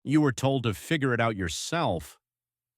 You were told to figure it out yourself.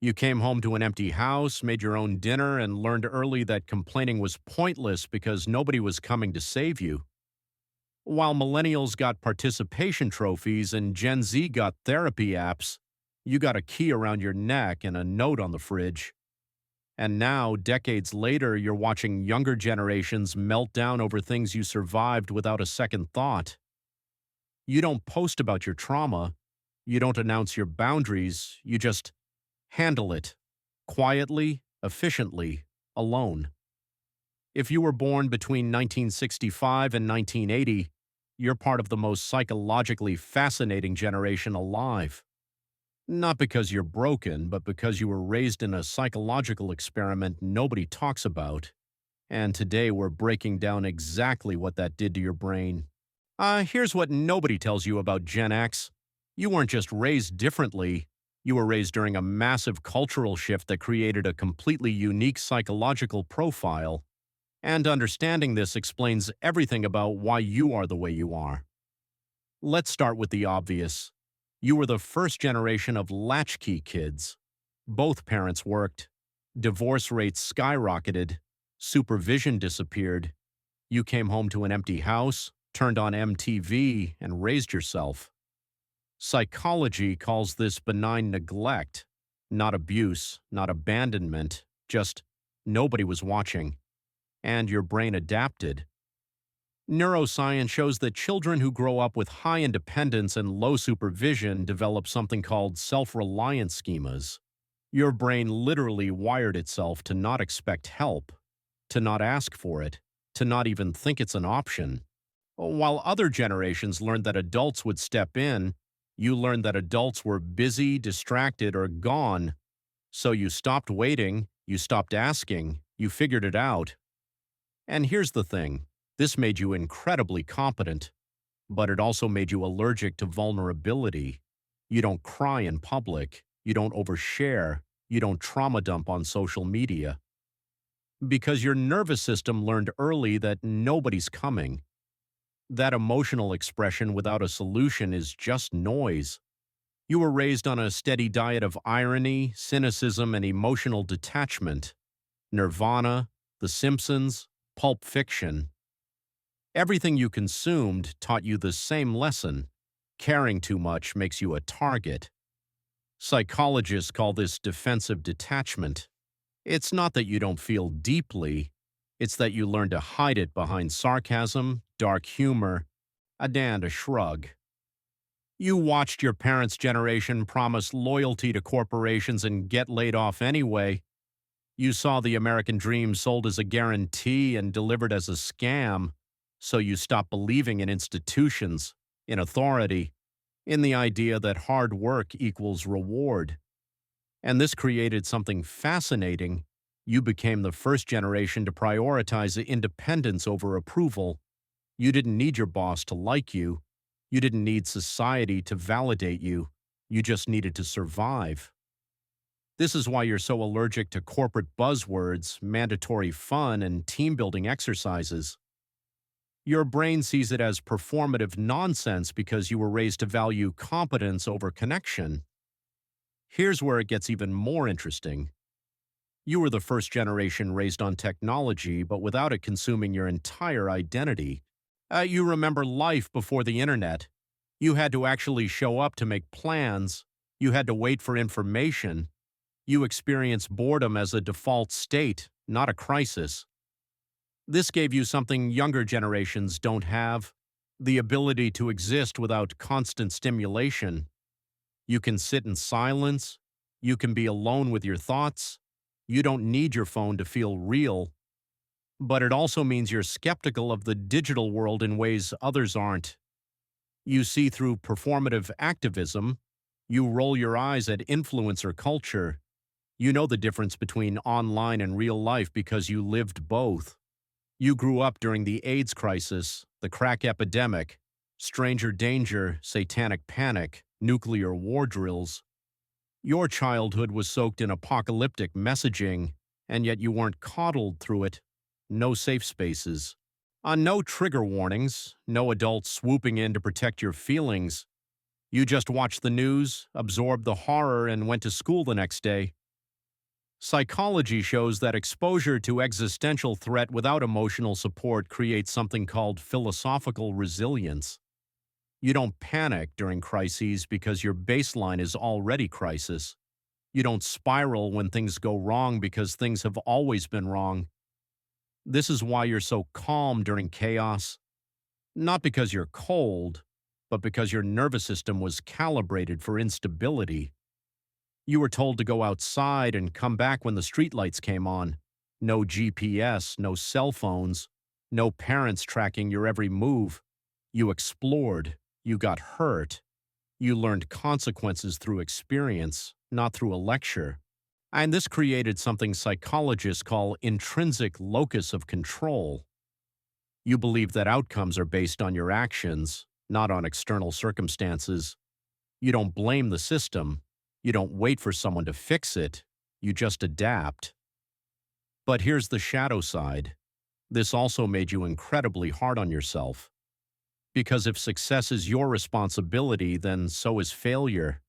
You came home to an empty house, made your own dinner, and learned early that complaining was pointless because nobody was coming to save you. While millennials got participation trophies and Gen Z got therapy apps, you got a key around your neck and a note on the fridge. And now, decades later, you're watching younger generations melt down over things you survived without a second thought. You don't post about your trauma. You don't announce your boundaries. You just handle it quietly, efficiently, alone. If you were born between 1965 and 1980, you're part of the most psychologically fascinating generation alive. Not because you're broken, but because you were raised in a psychological experiment nobody talks about. And today we're breaking down exactly what that did to your brain. Here's what nobody tells you about Gen X. You weren't just raised differently, you were raised during a massive cultural shift that created a completely unique psychological profile. And understanding this explains everything about why you are the way you are. Let's start with the obvious. You were the first generation of latchkey kids. Both parents worked. Divorce rates skyrocketed. Supervision disappeared. You came home to an empty house, turned on MTV, and raised yourself. Psychology calls this benign neglect, not abuse, not abandonment, just nobody was watching. And your brain adapted. Neuroscience shows that children who grow up with high independence and low supervision develop something called self-reliance schemas. Your brain literally wired itself to not expect help, to not ask for it, to not even think it's an option. While other generations learned that adults would step in, you learned that adults were busy, distracted, or gone. So you stopped waiting, you stopped asking, you figured it out. And here's the thing. This made you incredibly competent, but it also made you allergic to vulnerability. You don't cry in public. You don't overshare. You don't trauma dump on social media. Because your nervous system learned early that nobody's coming. That emotional expression without a solution is just noise. You were raised on a steady diet of irony, cynicism, and emotional detachment. Nirvana, The Simpsons, Pulp Fiction. Everything you consumed taught you the same lesson. Caring too much makes you a target. Psychologists call this defensive detachment. It's not that you don't feel deeply, it's that you learn to hide it behind sarcasm, dark humor, and a shrug. You watched your parents' generation promise loyalty to corporations and get laid off anyway. You saw the American dream sold as a guarantee and delivered as a scam. So you stop believing in institutions, in authority, in the idea that hard work equals reward. And this created something fascinating. You became the first generation to prioritize independence over approval. You didn't need your boss to like you. You didn't need society to validate you. You just needed to survive. This is why you're so allergic to corporate buzzwords, mandatory fun, and team-building exercises. Your brain sees it as performative nonsense because you were raised to value competence over connection. Here's where it gets even more interesting. You were the first generation raised on technology, but without it consuming your entire identity. You remember life before the internet. You had to actually show up to make plans. You had to wait for information. You experienced boredom as a default state, not a crisis. This gave you something younger generations don't have, the ability to exist without constant stimulation. You can sit in silence. You can be alone with your thoughts. You don't need your phone to feel real. But it also means you're skeptical of the digital world in ways others aren't. You see through performative activism. You roll your eyes at influencer culture. You know the difference between online and real life because you lived both. You grew up during the AIDS crisis, the crack epidemic, stranger danger, satanic panic, nuclear war drills. Your childhood was soaked in apocalyptic messaging, and yet you weren't coddled through it. No safe spaces. No trigger warnings, no adults swooping in to protect your feelings. You just watched the news, absorbed the horror, and went to school the next day. Psychology shows that exposure to existential threat without emotional support creates something called philosophical resilience. You don't panic during crises because your baseline is already crisis. You don't spiral when things go wrong because things have always been wrong. This is why you're so calm during chaos. Not because you're cold, but because your nervous system was calibrated for instability. You were told to go outside and come back when the streetlights came on. No GPS, no cell phones, no parents tracking your every move. You explored. You got hurt. You learned consequences through experience, not through a lecture. And this created something psychologists call intrinsic locus of control. You believe that outcomes are based on your actions, not on external circumstances. You don't blame the system. You don't wait for someone to fix it. You just adapt. But here's the shadow side. This also made you incredibly hard on yourself. Because if success is your responsibility, then so is failure,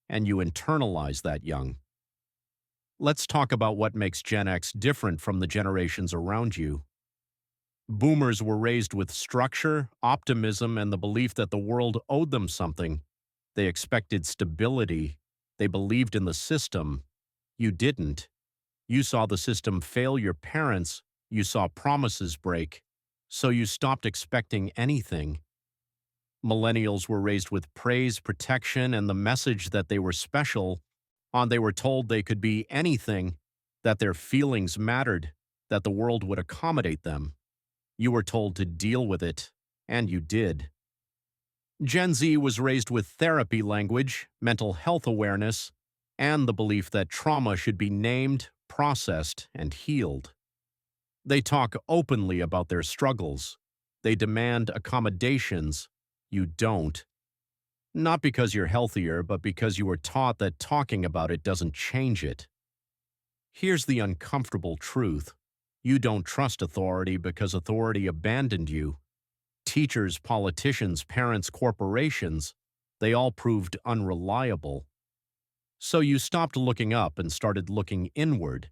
and you internalize that young. Let's talk about what makes Gen X different from the generations around you. Boomers were raised with structure, optimism, and the belief that the world owed them something. They expected stability. They believed in the system. You didn't. You saw the system fail your parents. You saw promises break. So you stopped expecting anything. Millennials were raised with praise, protection, and the message that they were special. They were told they could be anything, that their feelings mattered, that the world would accommodate them. You were told to deal with it, and you did. Gen Z was raised with therapy language, mental health awareness, and the belief that trauma should be named, processed, and healed. They talk openly about their struggles. They demand accommodations. You don't. Not because you're healthier, but because you were taught that talking about it doesn't change it. Here's the uncomfortable truth. You don't trust authority because authority abandoned you. Teachers, politicians, parents, corporations, they all proved unreliable. So you stopped looking up and started looking inward.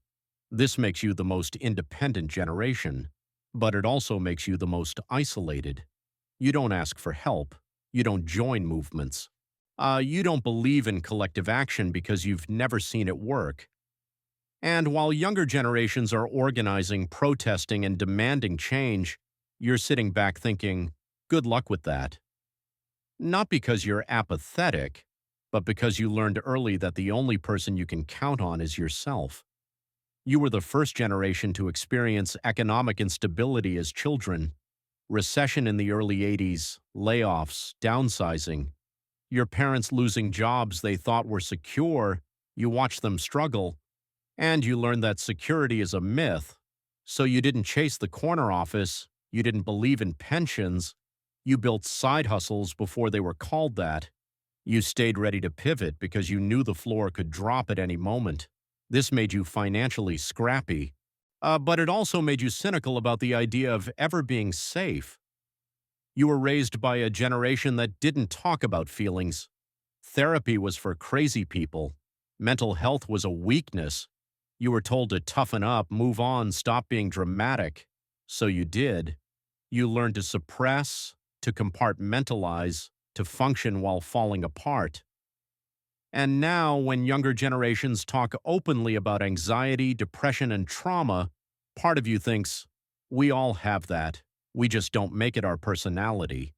This makes you the most independent generation, but it also makes you the most isolated. You don't ask for help. You don't join movements. You don't believe in collective action because you've never seen it work. And while younger generations are organizing, protesting, and demanding change, you're sitting back thinking, good luck with that. Not because you're apathetic, but because you learned early that the only person you can count on is yourself. You were the first generation to experience economic instability as children. Recession in the early 80s, layoffs, downsizing. Your parents losing jobs they thought were secure, you watched them struggle, and you learned that security is a myth. So you didn't chase the corner office, you didn't believe in pensions, you built side hustles before they were called that. You stayed ready to pivot because you knew the floor could drop at any moment. This made you financially scrappy. But it also made you cynical about the idea of ever being safe. You were raised by a generation that didn't talk about feelings. Therapy was for crazy people. Mental health was a weakness. You were told to toughen up, move on, stop being dramatic. So you did. You learned to suppress, to compartmentalize, to function while falling apart. And now, when younger generations talk openly about anxiety, depression, and trauma, part of you thinks, we all have that. We just don't make it our personality.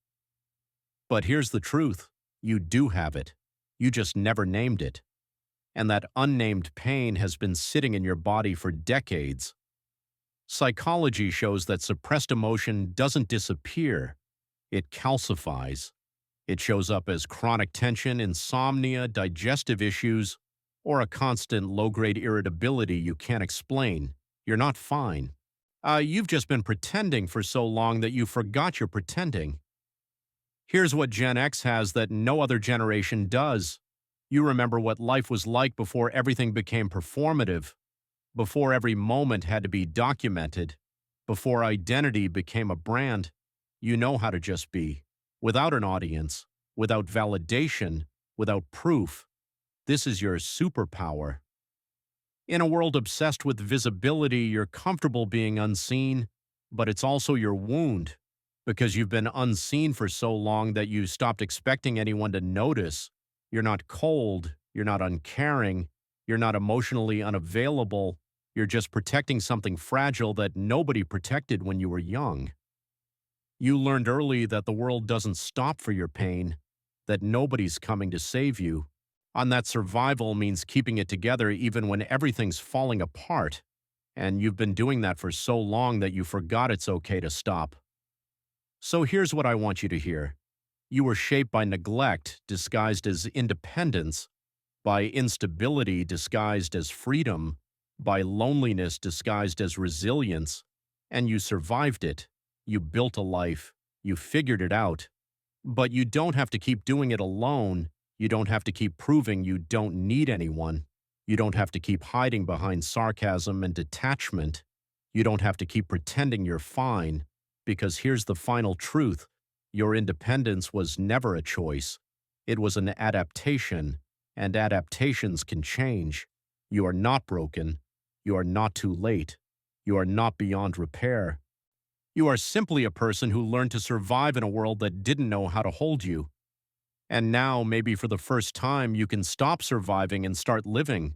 But here's the truth. You do have it. You just never named it. And that unnamed pain has been sitting in your body for decades. Psychology shows that suppressed emotion doesn't disappear. It calcifies. It shows up as chronic tension, insomnia, digestive issues, or a constant low-grade irritability you can't explain. You're not fine. You've just been pretending for so long that you forgot you're pretending. Here's what Gen X has that no other generation does. You remember what life was like before everything became performative, before every moment had to be documented, before identity became a brand. You know how to just be, without an audience, without validation, without proof. This is your superpower. In a world obsessed with visibility, you're comfortable being unseen, but it's also your wound because you've been unseen for so long that you stopped expecting anyone to notice. You're not cold, you're not uncaring, you're not emotionally unavailable. You're just protecting something fragile that nobody protected when you were young. You learned early that the world doesn't stop for your pain, that nobody's coming to save you, and that survival means keeping it together even when everything's falling apart. And you've been doing that for so long that you forgot it's okay to stop. So here's what I want you to hear. You were shaped by neglect disguised as independence, by instability disguised as freedom, by loneliness disguised as resilience, and you survived it. You built a life. You figured it out. But you don't have to keep doing it alone. You don't have to keep proving you don't need anyone. You don't have to keep hiding behind sarcasm and detachment. You don't have to keep pretending you're fine. Because here's the final truth. Your independence was never a choice. It was an adaptation, and adaptations can change. You are not broken. You are not too late. You are not beyond repair. You are simply a person who learned to survive in a world that didn't know how to hold you. And now, maybe for the first time, you can stop surviving and start living.